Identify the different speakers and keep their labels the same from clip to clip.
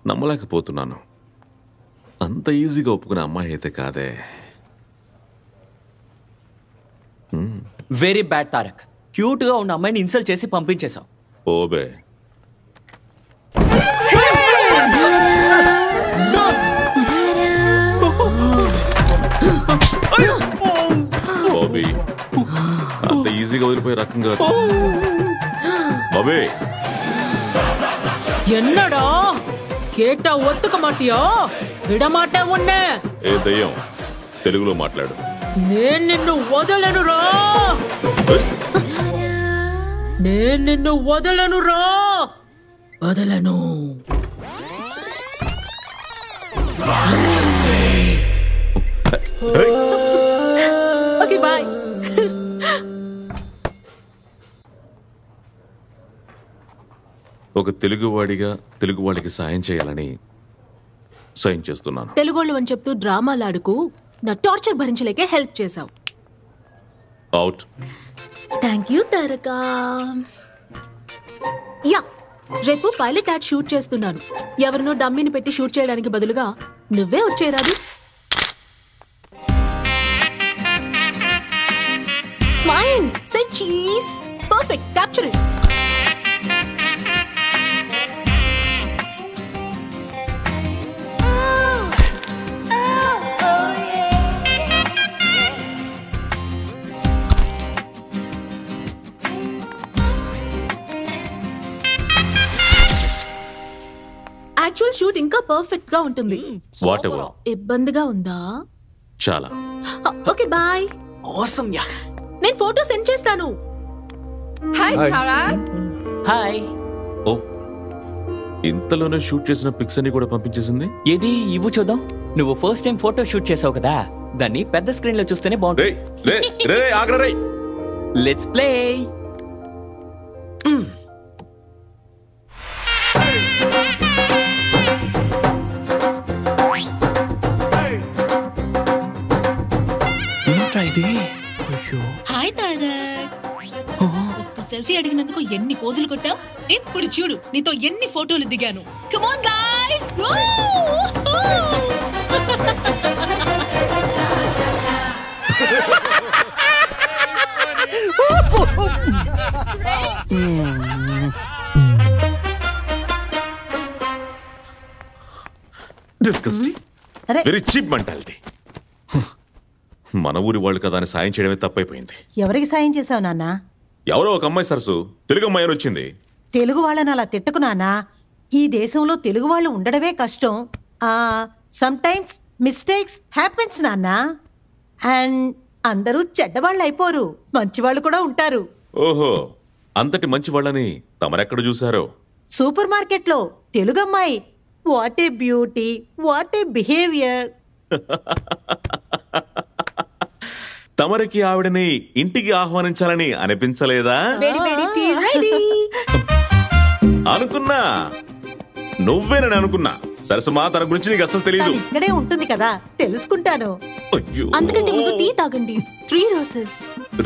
Speaker 1: నమ్మలేకపోతున్నాను. అంత ఈజీగా ఒప్పుకునే అమ్మాయి అయితే కాదే.
Speaker 2: Very bad Tarak. క్యూట్ గా ఉన్న అమ్మాయిని ఇన్సల్ట్ చేసి పంపించేశావు.
Speaker 1: ఓబే బాబీ, అంత ఈజీగా వదిలిపోయే రకం కాదు బాబీ.
Speaker 3: என்னடா கேட்டா ஒத்துக்க மாட்டியோ? விடமாட்ட உன்னை.
Speaker 1: ఏ దయ్యం, తెలుగులో మాట్లాడు.
Speaker 3: నేను నిన్ను వదలనురా, నేను నిన్ను వదలనురా, వదలను. Okay bye.
Speaker 1: ఒక తెలుగువాడిగా తెలుగు వాళ్ళకి సాయం చేయాలని సాయం చేస్తున్నాను.
Speaker 4: తెలుగోళ్ళు అని చెప్తూ డ్రామాలాడుకు నా టార్చర్ భరించలేకే హెల్ప్ చేశావు.
Speaker 1: Out.
Speaker 4: Thank you Taraka. Yeah, రేపు పైలట్ యాడ్ షూట్ చేస్తున్నాను. ఎవరినో డమ్మిని పెట్టి షూట్ చేయడానికి బదులుగా నువ్వే వచ్చేరాదు. Smile, say cheese. Perfect, capture it. Actual shoot ఇంకా పర్ఫెక్ట్ గా ఉంటుంది.
Speaker 1: వాటెవర్.
Speaker 4: ఇబ్బందిగా ఉందా?
Speaker 1: చాలా.
Speaker 4: Okay boy.
Speaker 2: Awesome yeah.
Speaker 4: నేను ఫోటో సెండ్ చేస్తాను.
Speaker 3: హాయ్ తారక్.
Speaker 2: హాయ్.
Speaker 1: ఓ, ఇంతలోనే షూట్ చేసిన పిక్స్ అన్ని కూడా పంపించేసింది.
Speaker 2: ఏది ఇవ్వు చూద్దాం. నువ్వు ఫస్ట్ టైం ఫోటో షూట్ చేసావు కదా, దాన్ని పెద్ద స్క్రీన్ లో చూస్తేనే బాగుంటుంది. Let's play.
Speaker 3: హాయ్ తారక్. ఒక్క సెల్ఫీ అడిగినందుకు ఎన్ని పోజులు కొట్టావు. ఇప్పుడు చూడు నీతో ఎన్ని ఫోటోలు దిగాను. Come on guys, go.
Speaker 1: Disgusting. Very cheap mentality. మన ఊరి వాళ్ళు కదా అని సాయం చేయడమే తప్పైపోయింది.
Speaker 5: ఎవరికి సాయం చేసావు నాన్న?
Speaker 1: ఎవరో ఒక అమ్మాయి సరసు తెలుగు అమ్మాయి అని వచ్చింది.
Speaker 5: తెలుగు వాళ్ళని అలా తిట్టకు నాన్నా. ఈ దేశంలో తెలుగు వాళ్ళు ఉండడమే కష్టం. సమ్ టైమ్స్ మిస్టేక్స్ హ్యాపెన్స్ నాన్న. అండ్ అందరూ చెడ్డవాళ్ళు అయిపోరు, మంచివాళ్ళు కూడా ఉంటారు.
Speaker 1: ఓహో, అంతటి మంచి వాళ్ళని తమరెక్కడ చూసారో?
Speaker 5: సూపర్ మార్కెట్లో తెలుగు అమ్మాయి. What a beauty, what a behaviour.
Speaker 1: తమరికి ఆవిడని ఇంటికి ఆహ్వానించాలని అనిపించలేదా? అనుకున్నా, నువ్వేనని అనుకున్నా. సరసమా, తన గురించి నీకు అసలు తెలియదు.
Speaker 5: ఇక్కడే ఉంటుంది కదా, తెలుసుకుంటాను.
Speaker 4: అందుకంటే ముందు టీ తాగండి. 3 roses.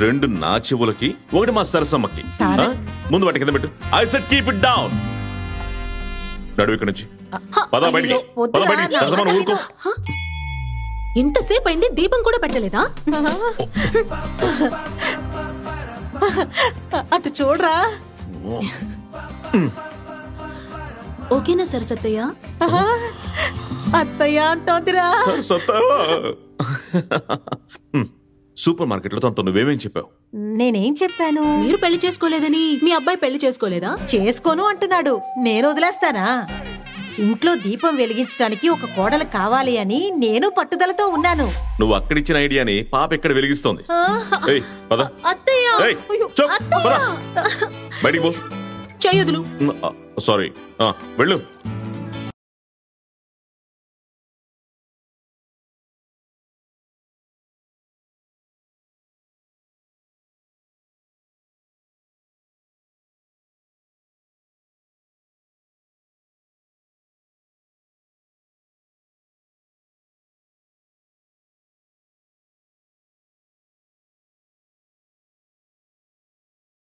Speaker 1: 2 నా చెవులకి, 1 మా సరసమ్మకి. ముందు వాటి కింద పెట్టు. I said keep it down. నడువు ఇక్కడి నుంచి. పద బయటికి. పద బయటికి. సరసమ్మను ఊరుకో.
Speaker 4: ఇంతసేపు అయింది, దీపం కూడా పెట్టలేదా?
Speaker 5: అటు చూడరా.
Speaker 4: ఓకేనా సరసత్తయ్య?
Speaker 5: అత్తయ్య అంటోందిరా.
Speaker 1: సూపర్ మార్కెట్ లో తనతో నువ్వేమేం చెప్పావు?
Speaker 5: నేనేం చెప్పాను?
Speaker 4: మీరు పెళ్లి చేసుకోలేదని మీ అబ్బాయి పెళ్లి చేసుకోలేదా?
Speaker 5: చేసుకోను అంటున్నాడు. నేను వదిలేస్తానా? ఇంట్లో దీపం వెలిగించడానికి ఒక కోడలు కావాలి అని నేను పట్టుదలతో ఉన్నాను.
Speaker 1: నువ్వు అక్కడిచ్చిన ఐడియాని పాప ఎక్కడ వెలిగిస్తోంది? బయటికి పో.
Speaker 4: చెయ్యదులు.
Speaker 1: సారీ, వెళ్ళు.